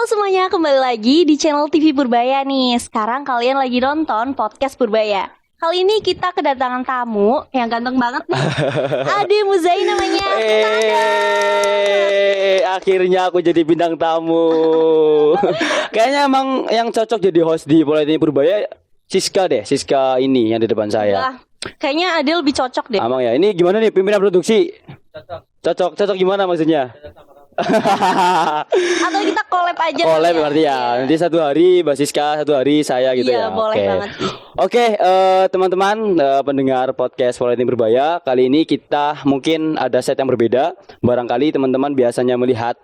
semuanya, kembali lagi di channel TV Purbaya nih. Sekarang kalian lagi nonton podcast Purbaya. Kali ini kita kedatangan tamu yang ganteng banget nih. Ade Muzai namanya. Akhirnya aku jadi bintang tamu. Kayaknya emang yang cocok jadi host di Politeknik Purbaya Siska deh. Siska ini yang di depan saya. Wah, kayaknya Ade lebih cocok deh. Emang ya, ini gimana nih pimpinan produksi? Cocok gimana maksudnya? Atau kita collab aja. Collab berarti ya. Nanti satu hari Mbak Siska, satu hari saya gitu ya. Iya, boleh banget. Oke, teman-teman pendengar podcast Politeknik Purbaya, kali ini kita mungkin ada set yang berbeda. Barangkali teman-teman biasanya melihat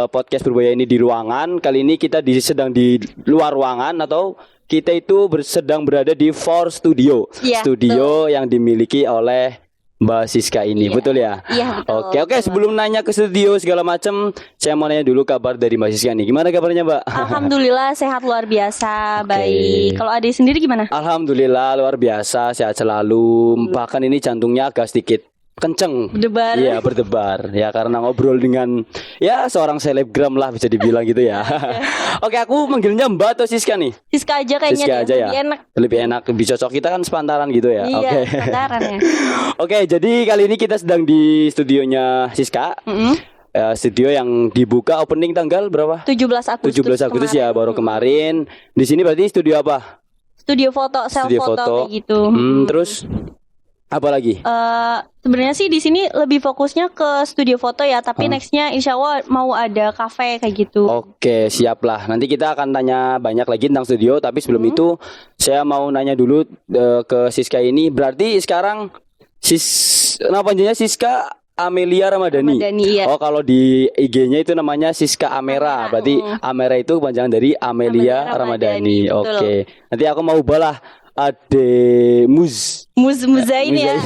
podcast Purbaya ini di ruangan. Kali ini kita sedang di luar ruangan atau kita itu sedang berada di Four Studio. Ya, studio yang dimiliki oleh Mbak Siska ini, betul ya? Iya, betul. Oke, sebelum nanya ke studio segala macam, saya mau nanya dulu kabar dari Mbak Siska nih. Gimana kabarnya, Mbak? Alhamdulillah sehat luar biasa, baik. Kalau Ade sendiri gimana? Alhamdulillah luar biasa, sehat selalu. Bahkan ini jantungnya agak sedikit kenceng. Berdebar. Iya, berdebar. Ya karena ngobrol dengan ya seorang selebgram lah bisa dibilang gitu ya. Oke, aku manggilnya Mbak atau Siska nih? Siska aja kayaknya. Siska aja ya. Lebih enak. Lebih enak, lebih cocok, kita kan sepantaran gitu ya. Iya, Oke. sepantaran ya. Oke, jadi kali ini kita sedang di studionya Siska. Studio yang dibuka opening tanggal berapa? 17 Agustus ya, baru kemarin. Di sini berarti studio apa? Studio foto, self foto kayak gitu. Terus apa lagi? Sebenarnya sih di sini lebih fokusnya ke studio foto ya, tapi nextnya insya Allah mau ada cafe kayak gitu. Oke, siap lah. Nanti kita akan tanya banyak lagi tentang studio, tapi sebelum itu saya mau nanya dulu ke Siska ini. Berarti sekarang nama panjangnya Siska Amelia Ramadhani. Iya. Oh, kalau di IG-nya itu namanya Siska Amera. Berarti Amera itu panjangan dari Amelia Ramadhani. Oke. Nanti aku mau ubah lah Ade Muzain ya.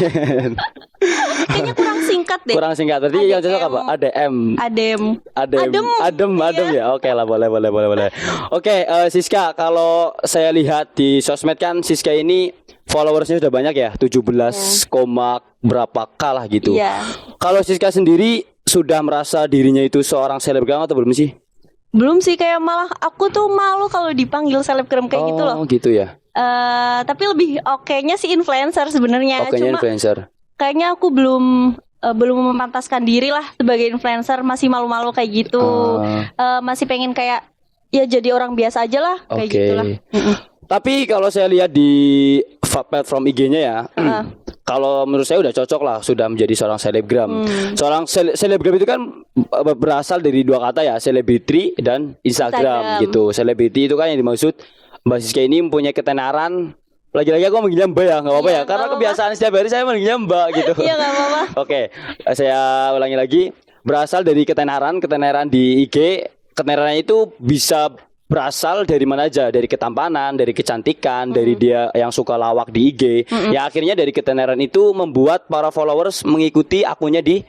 Kayaknya kurang singkat deh. Kurang singkat. Berarti yang cocok apa? Adem ya. Oke lah, boleh. Oke, Siska, kalau saya lihat di sosmed kan Siska ini followersnya sudah banyak ya, 17, berapa k lah gitu. Iya. Kalau Siska sendiri sudah merasa dirinya itu seorang selebgram atau belum sih? Belum sih, kayak malah aku tuh malu kalau dipanggil selebgram kayak gitu loh. Oh gitu ya. Tapi lebih okenya sih influencer sebenarnya. Cuma influencer. Kayaknya aku belum memantaskan diri lah sebagai influencer, masih malu-malu kayak gitu. Masih pengen kayak ya jadi orang biasa aja lah kayak gitulah. Tapi kalau saya lihat di platform IG-nya ya, kalau menurut saya udah cocok lah, sudah menjadi seorang selebgram. Seorang selebgram itu kan berasal dari dua kata ya, selebriti dan Instagram gitu. Selebriti itu kan yang dimaksud Mbak Siska ini mempunyai ketenaran. Lagi-lagi aku manggilnya Mbak ya, nggak apa-apa ya, karena kebiasaan setiap hari saya manggilnya Mbak gitu. Iya, nggak apa-apa. Oke, saya ulangi lagi, berasal dari ketenaran di IG. Ketenaran itu bisa berasal dari mana aja, dari ketampanan, dari kecantikan, dari dia yang suka lawak di IG. Ya akhirnya dari ketenaran itu membuat para followers mengikuti akunnya di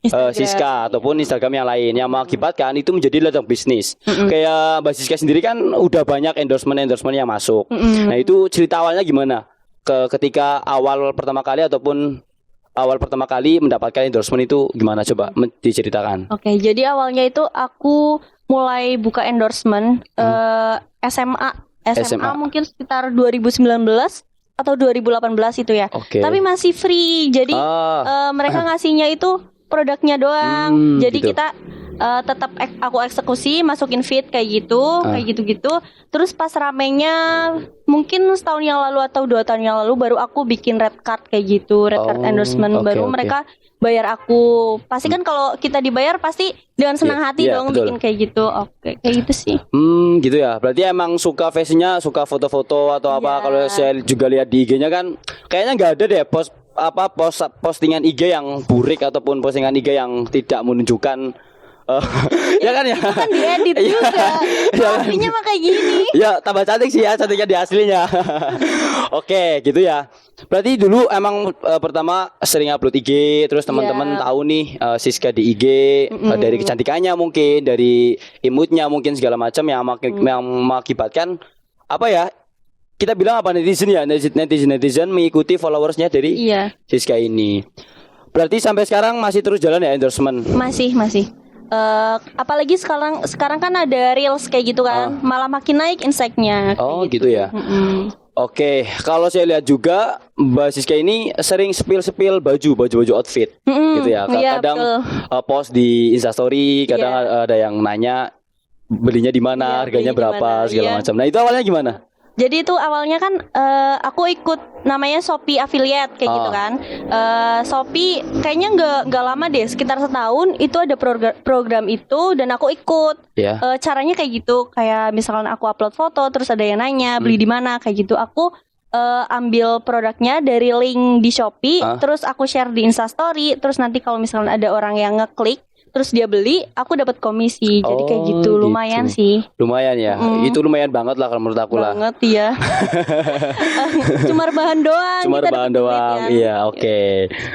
Siska ataupun Instagram yang lain, yang mengakibatkan itu menjadi ladang bisnis. Kayak Mbak Siska sendiri kan udah banyak endorsement yang masuk. Nah itu cerita awalnya gimana? Ketika awal pertama kali mendapatkan endorsement itu gimana, coba diceritakan? Oke, jadi awalnya itu aku mulai buka endorsement SMA mungkin sekitar 2019 atau 2018 itu ya. Tapi masih free. Jadi mereka ngasihnya itu produknya doang. Jadi gitu. kita tetap aku eksekusi, masukin feed kayak gitu. Terus pas ramenya mungkin setahun yang lalu atau 2 tahun yang lalu baru aku bikin red card kayak gitu, red card endorsement. Baru mereka bayar aku. Pasti kan kalau kita dibayar pasti dengan senang hati dong, betul. Bikin kayak gitu. Oke, kayak gitu sih. Gitu ya. Berarti emang suka fashionnya, suka foto-foto atau apa? Kalau saya juga lihat di IG-nya kan kayaknya nggak ada deh postingan IG yang burik ataupun postingan IG yang tidak menunjukkan ya kan ya. Itu kan diedit juga. Aslinya mah kayak gini. Ya tambah cantik sih ya, cantiknya di aslinya. Oke, gitu ya. Berarti dulu emang pertama sering upload IG, terus teman-teman tahu nih Siska di IG dari kecantikannya mungkin, dari imutnya mungkin segala macam yang mengakibatkan apa ya? Kita bilang apa, netizen ya, netizen mengikuti followersnya dari Siska ini. Berarti sampai sekarang masih terus jalan ya endorsement? Masih. Apalagi sekarang kan ada reels kayak gitu kan, malah makin naik insight-nya. Oh gitu ya. Mm-mm. Oke, kalau saya lihat juga Mbak Siska ini sering spill baju outfit gitu ya. Iya, Kadang betul. post di Instastory, kadang Iya. ada yang nanya belinya di mana, Iya, harganya belinya di berapa, mana, segala iya. macam. Nah, itu awalnya gimana? Jadi itu awalnya kan aku ikut namanya Shopee Affiliate kayak gitu kan. Shopee kayaknya nggak lama deh, sekitar setahun itu ada program itu dan aku ikut. Ya. Caranya kayak gitu, kayak misalkan aku upload foto terus ada yang nanya beli di mana kayak gitu. Aku ambil produknya dari link di Shopee, terus aku share di Instastory, terus nanti kalau misalkan ada orang yang ngeklik terus dia beli, aku dapat komisi. Jadi kayak gitu, lumayan sih. Lumayan ya. Itu lumayan banget lah kalau menurut aku lah. Banget ya. Cuma rebahan doang. Cuma kita rebahan dapet duit doang. kan. Iya, oke.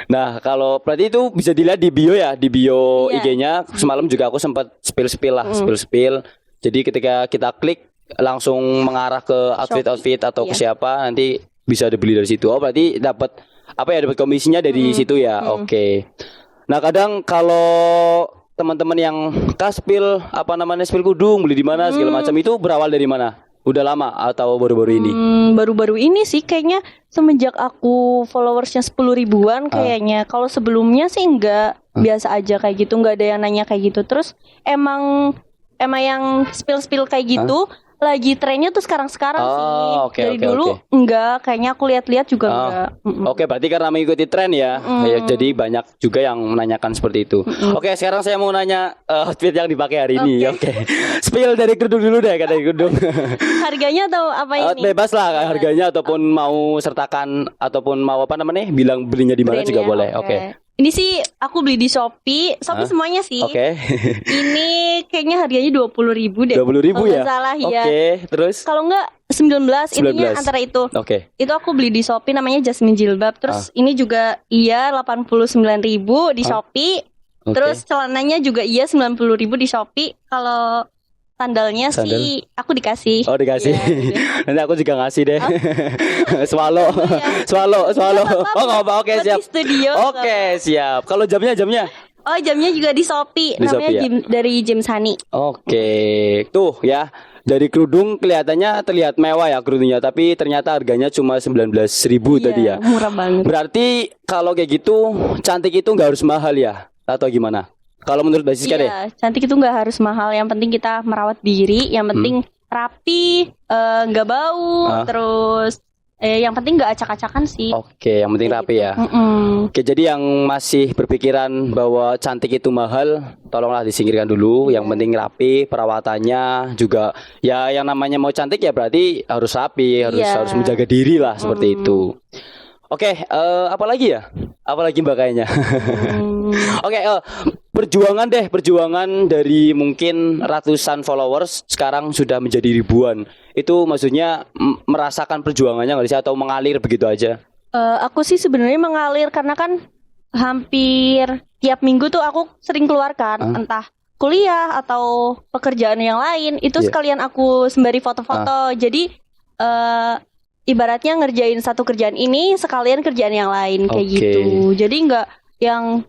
Nah, kalau berarti itu bisa dilihat di bio ya, di bio Iya. IG-nya. Semalam juga aku sempat spill lah, spill. Jadi ketika kita klik langsung mengarah ke outfit atau ke siapa, nanti bisa dibeli dari situ. Oh, berarti dapat dapat komisinya dari situ ya. Oke. Nah, kadang kalau teman-teman yang spill spill kudung beli di mana segala macam itu berawal dari mana? Udah lama atau baru-baru ini? Baru-baru ini sih kayaknya semenjak aku followersnya 10 ribuan kayaknya. Kalau sebelumnya sih enggak, biasa aja kayak gitu, enggak ada yang nanya kayak gitu. Terus emang yang spill kayak gitu lagi trennya tuh sekarang sih. Oke, Dari oke, dulu oke. enggak, kayaknya aku lihat-lihat juga enggak. Oke, berarti karena mengikuti tren ya. Ya, jadi banyak juga yang menanyakan seperti itu. Oke, sekarang saya mau nanya outfit yang dipakai hari ini. Oke. Spill dari kerudung dulu deh, dari kerudung. Harganya atau apa ini? Bebas lah harganya ataupun mau sertakan ataupun mau bilang belinya di mana juga Brandnya, boleh. Oke. Ini sih aku beli di Shopee semuanya sih. Oke. Ini kayaknya harganya 20.000 deh. 20.000 Kalau ya? nggak salah ya. Oke, terus? Kalau enggak 19, intinya 19. antara itu. Oke. Itu aku beli di Shopee namanya Jasmine Jilbab. Terus ini juga 89.000 di Shopee. Oke. Terus celananya juga 90.000 di Shopee. Kalau sandalnya sih aku dikasih. Oh, dikasih. Iya, gitu. Nanti aku juga ngasih deh. Swallow. Oh, nggak apa. Oke, Buat siap. di studio. Oke, siap. Kalau jamnya? Oh, jamnya juga di Shopee. Di Namanya Shopee ya? dari James Honey. Oke. Tuh ya. Dari kerudung kelihatannya terlihat mewah ya kerudungnya, tapi ternyata harganya cuma 19.000 tadi ya. Murah banget. Berarti kalau kayak gitu cantik itu nggak harus mahal ya? Atau gimana? Kalau menurut Mbak Siska deh? Iya, cantik itu nggak harus mahal. Yang penting kita merawat diri. Yang penting rapi, nggak bau. Terus yang penting nggak acak-acakan sih. Oke, yang penting rapi ya. Oke, jadi yang masih berpikiran bahwa cantik itu mahal, tolonglah disingkirkan dulu. Yang penting rapi, perawatannya juga. Ya, yang namanya mau cantik ya berarti harus rapi, harus menjaga diri lah seperti itu. Oke, apa lagi ya? Apa lagi Mbak kayaknya? Oke, perjuangan dari mungkin ratusan followers sekarang sudah menjadi ribuan. Itu maksudnya merasakan perjuangannya nggak sih atau mengalir begitu aja? Aku sih sebenarnya mengalir karena kan hampir tiap minggu tuh aku sering keluarkan entah kuliah atau pekerjaan yang lain. Itu sekalian aku sembari foto-foto. Jadi ibaratnya ngerjain satu kerjaan ini sekalian kerjaan yang lain kayak gitu. Jadi nggak yang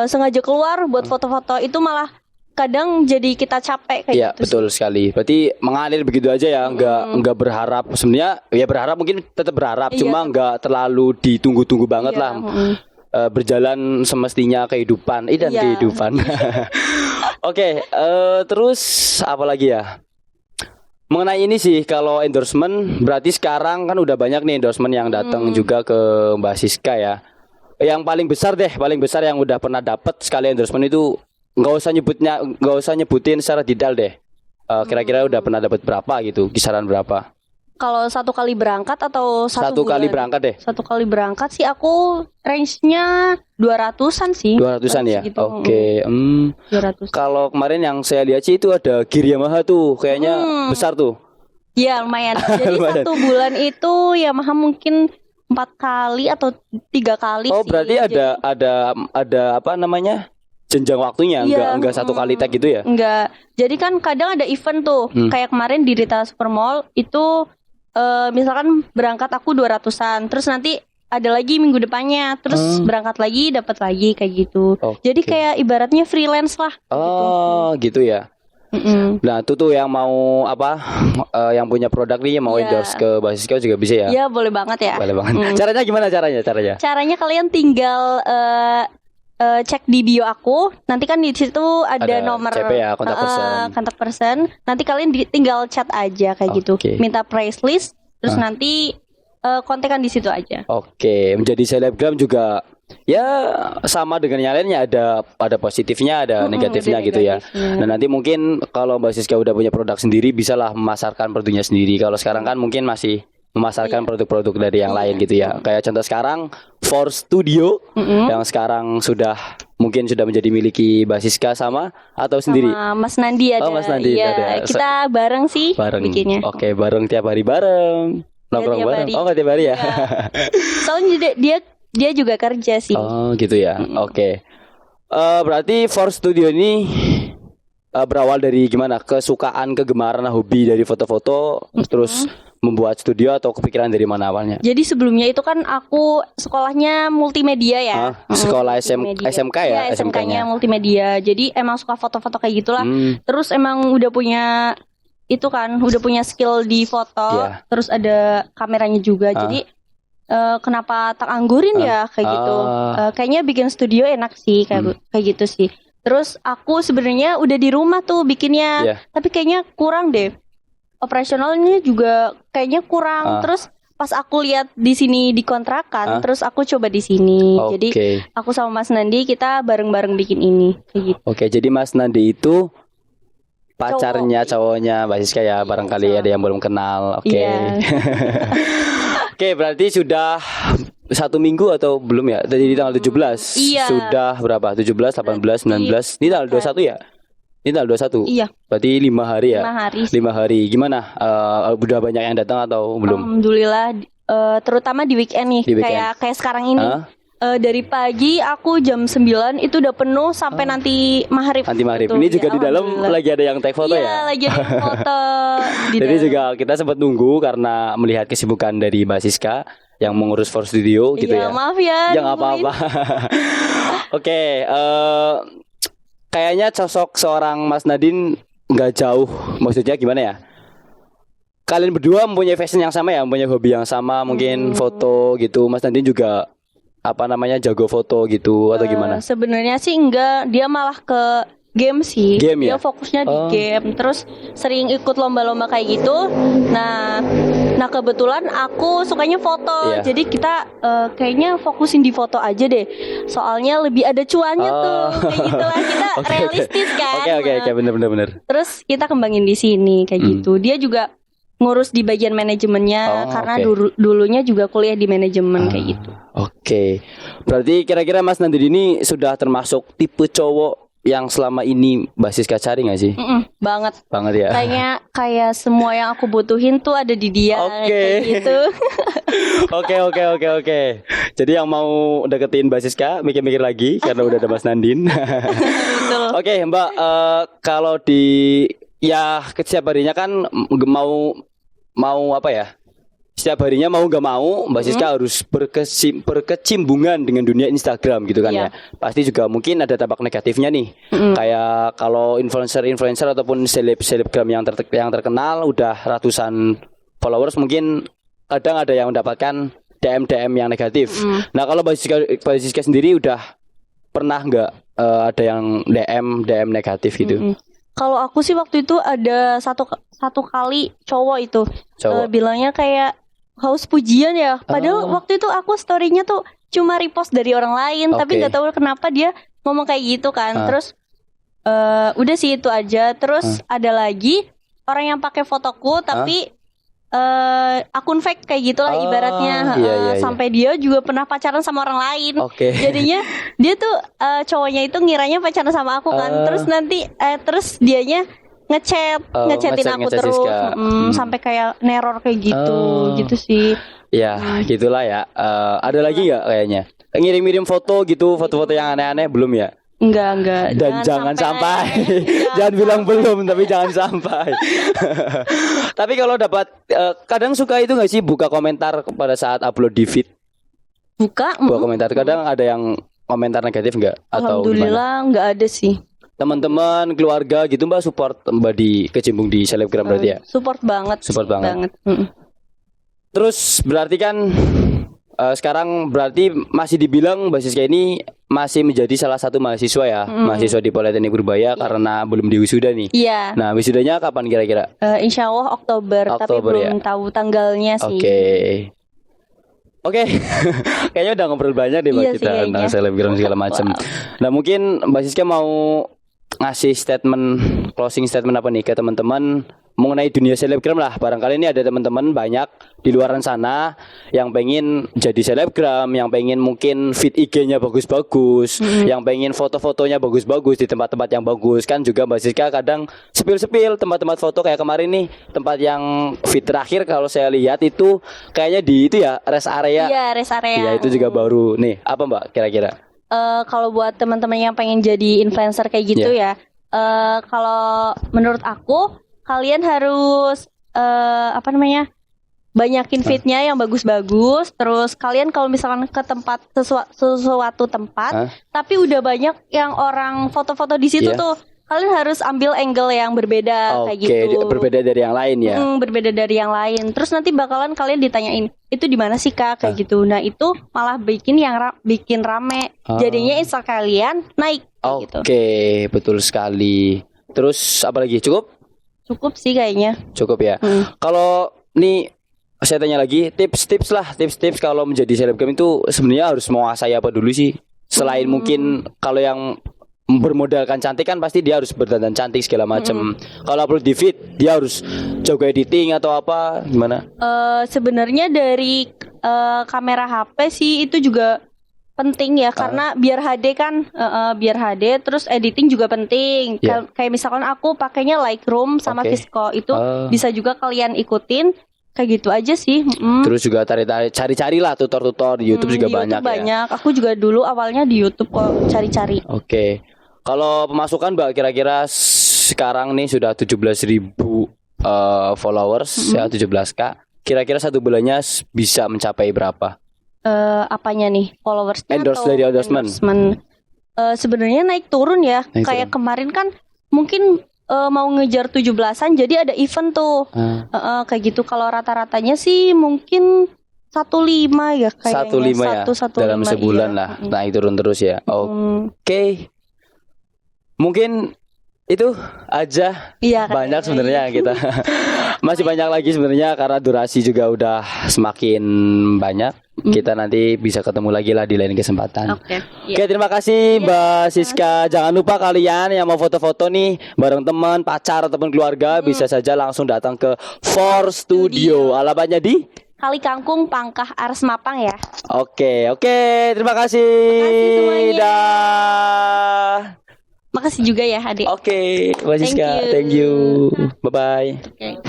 sengaja keluar buat foto-foto, itu malah kadang jadi kita capek kayak gitu. Iya, betul sih. sekali. Berarti mengalir begitu aja ya, nggak berharap. Sebenarnya ya berharap, mungkin tetap berharap, cuma nggak terlalu ditunggu-tunggu banget lah. Berjalan semestinya kehidupan, dan kehidupan. Oke, terus apa lagi ya? Mengenai ini sih, kalau endorsement, berarti sekarang kan udah banyak nih endorsement yang datang juga ke Mbak Siska ya. Yang paling besar yang udah pernah dapat sekali endorsement itu nggak usah nyebutin secara detail deh. Kira-kira udah pernah dapat berapa gitu, kisaran berapa? Kalau satu kali berangkat atau satu bulan? Kali berangkat deh. Satu kali berangkat sih aku range-nya 200-an sih. 200-an ya? Gitu. Oke. 200. Kalau kemarin yang saya lihat sih itu ada gear Yamaha tuh, kayaknya besar tuh. Ya lumayan. Jadi Lumayan. satu bulan itu Yamaha mungkin 4 kali atau 3 kali Oh, sih. berarti ada apa namanya? Jenjang waktunya, enggak satu kali tag gitu ya? Enggak. Jadi kan kadang ada event tuh. Kayak kemarin di Rita Supermall itu misalkan berangkat aku 200-an. Terus nanti ada lagi minggu depannya, terus berangkat lagi dapat lagi kayak gitu. Jadi kayak ibaratnya freelance lah. Oh, gitu ya. Nah, itu tuh yang mau apa? Yang punya produk nih mau endorse ke Basiska juga bisa ya? Iya, boleh banget ya. Boleh banget. Caranya gimana caranya? Caranya kalian tinggal cek di bio aku. Nanti kan di situ ada nomor CP ya, kontak person. Nanti kalian tinggal chat aja kayak gitu. Minta price list, terus nanti kontekan di situ aja. Oke, menjadi selebgram juga ya sama dengan yang lainnya, ada positifnya, ada negatifnya gitu ya. Nah, nanti mungkin kalau Mbak Siska udah punya produk sendiri, bisalah memasarkan produknya sendiri. Kalau sekarang kan mungkin masih memasarkan produk-produk dari yang lain gitu ya. Kayak contoh sekarang For Studio yang sekarang mungkin sudah menjadi miliki Mbak Siska sama atau sendiri? Sama Mas Nandi ada. Mas Nandi ada. Kita bareng sih bikinnya. Oke, bareng tiap hari bareng. Nongkrong bareng. Oh, nggak tiap hari ya? Soalnya dia juga kerja sih. Oh, gitu ya. Oke. Berarti For Studio ini berawal dari gimana? Kesukaan, kegemaran, hobi dari foto-foto, terus membuat studio atau kepikiran dari mana awalnya? Jadi sebelumnya itu kan aku sekolahnya multimedia ya. Sekolah SMK ya? SMK-nya multimedia. Jadi emang suka foto-foto kayak gitulah. Terus emang udah punya skill di foto, terus ada kameranya juga. Jadi kenapa tak anggurin ya kayak gitu. Kayaknya bikin studio enak sih kayak gitu sih. Terus aku sebenarnya udah di rumah tuh bikinnya, tapi kayaknya kurang deh. Operasionalnya juga kayaknya kurang. Terus pas aku lihat di sini dikontrakan, terus aku coba di sini. Jadi aku sama Mas Nandi kita bareng-bareng bikin ini kayak gitu. Oke, jadi Mas Nandi itu cowoknya Mbak Siska ya, barangkali ada yang belum kenal. Oke. Oke, berarti sudah 1 minggu atau belum ya? Dari tanggal 17. Sudah berapa? 17, 18, 19. Ini tanggal 21 ya? Ini tanggal 21. Iya. Berarti 5 hari ya? 5 hari. Gimana? Udah banyak yang datang atau belum? Alhamdulillah, terutama di weekend nih. Kayak sekarang ini. Dari pagi aku jam 9 itu udah penuh sampai nanti maghrib. Gitu. Ini juga di dalam lagi ada yang take foto ya? Iya, lagi ada yang foto di Jadi dalam. juga kita sempat nunggu karena melihat kesibukan dari Mbak Siska yang mengurus For Studio gitu ya. Maaf ya. Jangan apa-apa. Oke, kayaknya sosok seorang Mas Nadine nggak jauh. Maksudnya gimana ya? Kalian berdua mempunyai fashion yang sama ya, mempunyai hobi yang sama, mungkin foto gitu. Mas Nadine juga jago foto gitu atau gimana? Sebenarnya sih enggak, dia malah ke game sih. Dia fokusnya di game, terus sering ikut lomba-lomba kayak gitu. Nah kebetulan aku sukanya foto, jadi kita kayaknya fokusin di foto aja deh. Soalnya lebih ada cuannya tuh, kayak gitulah kita realistis kan. Oke, bener. Terus kita kembangin di sini kayak gitu. Dia juga ngurus di bagian manajemennya karena dulunya juga kuliah di manajemen kayak gitu. Oke. Berarti kira-kira Mas Nandi ini sudah termasuk tipe cowok yang selama ini Mbak Siska cari gak sih? Banget ya. Kayaknya kayak semua yang aku butuhin tuh ada di dia kayak gitu. Oke. Jadi yang mau deketin Mbak Siska mikir-mikir lagi karena udah ada Mas Nandin. Betul. Oke, Mbak, kalau setiap harinya kan mau apa ya? Setiap harinya mau gak mau Mbak Siska harus berkecimbungan dengan dunia Instagram gitu kan ya. Pasti juga mungkin ada dampak negatifnya nih. Kayak kalau influencer ataupun selebgram yang terkenal udah ratusan followers, mungkin kadang ada yang mendapatkan DM yang negatif. Nah, kalau Mbak Siska sendiri udah pernah nggak ada yang DM negatif gitu? Kalau aku sih waktu itu ada satu kali cowok itu bilangnya kayak haus pujian ya. Padahal waktu itu aku story-nya tuh cuma repost dari orang lain, tapi nggak tahu kenapa dia ngomong kayak gitu kan. Terus udah sih itu aja. Terus ada lagi orang yang pakai fotoku tapi akun fake kayak gitulah ibaratnya. Sampai dia juga pernah pacaran sama orang lain. Jadinya dia tuh cowoknya itu ngiranya pacaran sama aku kan. Terus dianya ngechatin aku terus sampai kayak neror kayak gitu sih. Ya gitulah ya. Ada lagi nggak kayaknya ngirim foto gitu, foto-foto yang aneh-aneh? Belum ya? Enggak. Dan jangan sampai. Jangan bilang belum, tapi jangan sampai. Tapi kalau dapat kadang suka itu nggak sih buka komentar pada saat upload di feed? Buka. Buka komentar. Kadang ada yang komentar negatif nggak? Atau gimana? Alhamdulillah nggak ada sih. Teman-teman, keluarga gitu Mbak support Mbak di kecimpung di selebgram berarti ya? Support banget. Support sih, banget. Terus berarti kan sekarang berarti masih dibilang Mbak Siska ini masih menjadi salah satu mahasiswa ya, mahasiswa di Politeknik Purbaya karena belum diwisuda nih. Iya. Nah, wisudanya kapan kira-kira? Insya Allah Oktober, tapi Oktober, belum tahu tanggalnya sih. Oke, kayaknya udah ngobrol banyak deh Mbak Iya sih, kita tentang kayaknya. selebgram segala macam. Nah mungkin Mbak Siska mau ngasih closing statement apa nih ke teman-teman mengenai dunia selebgram lah. Barangkali ini ada teman-teman banyak di luaran sana yang pengen jadi selebgram, yang pengen mungkin feed IG-nya bagus-bagus, yang pengen foto-fotonya bagus-bagus di tempat-tempat yang bagus. Kan juga Mbak Siska kadang sepil-sepil tempat-tempat foto kayak kemarin nih, tempat yang feed terakhir kalau saya lihat itu kayaknya di itu ya rest area. Iya, rest area. Iya, itu juga baru. Nih, apa Mbak kira-kira? Kalau buat teman-teman yang pengen jadi influencer kayak gitu ya, kalau menurut aku kalian harus banyakin feednya yang bagus-bagus. Terus kalian kalau misalkan ke tempat sesuatu tempat, tapi udah banyak yang orang foto-foto di situ tuh, kalian harus ambil angle yang berbeda kayak gitu. Berbeda dari yang lain ya. Berbeda dari yang lain. Terus nanti bakalan kalian ditanyain, itu di mana sih Kak kayak gitu. Nah, itu malah bikin bikin rame. Jadinya Insta kalian naik kayak gitu. Oke, betul sekali. Terus apa lagi? Cukup sih kayaknya. Cukup ya. Kalau nih saya tanya lagi, tips-tips kalau menjadi selebgram itu sebenarnya harus menguasai apa dulu sih? Selain mungkin kalau yang bermodalkan cantik kan pasti dia harus berdandan cantik segala macam. Kalau upload di feed dia harus jago editing atau apa gimana? Sebenarnya dari kamera HP sih itu juga penting ya, karena biar HD kan, biar HD, terus editing juga penting. Kayak misalkan aku pakainya Lightroom sama Visco, itu bisa juga kalian ikutin. Kayak gitu aja sih. Terus juga cari-cari lah tutor-tutor di YouTube juga di banyak YouTube banyak. Aku juga dulu awalnya di YouTube kok cari-cari. Oke. Kalau pemasukan Mbak kira-kira sekarang nih sudah 17.000 followers ya, 17K. Kira-kira satu bulannya bisa mencapai berapa? Apanya nih, followersnya atau dari endorsement? Sebenarnya naik turun ya. Kayak kemarin kan mungkin mau ngejar 17-an, jadi ada event tuh. Kayak gitu. Kalau rata-ratanya sih mungkin 1.5 ya kayaknya. 1.5 ya dalam sebulan lah. Naik turun terus ya. Oke. Mungkin itu aja. Banyak sebenarnya kita. Masih banyak lagi sebenarnya karena durasi juga udah semakin banyak. Kita nanti bisa ketemu lagi lah di lain kesempatan. Oke, terima kasih Mbak Siska. Jangan lupa kalian yang mau foto-foto nih bareng teman, pacar ataupun keluarga bisa saja langsung datang ke For Studio. Alamatnya di Kali Kangkung, Pangkah, Ares Mapang ya. Oke, terima kasih. Semuanya. Makasih juga ya Adik. Mbak Siska. Thank you. Bye bye.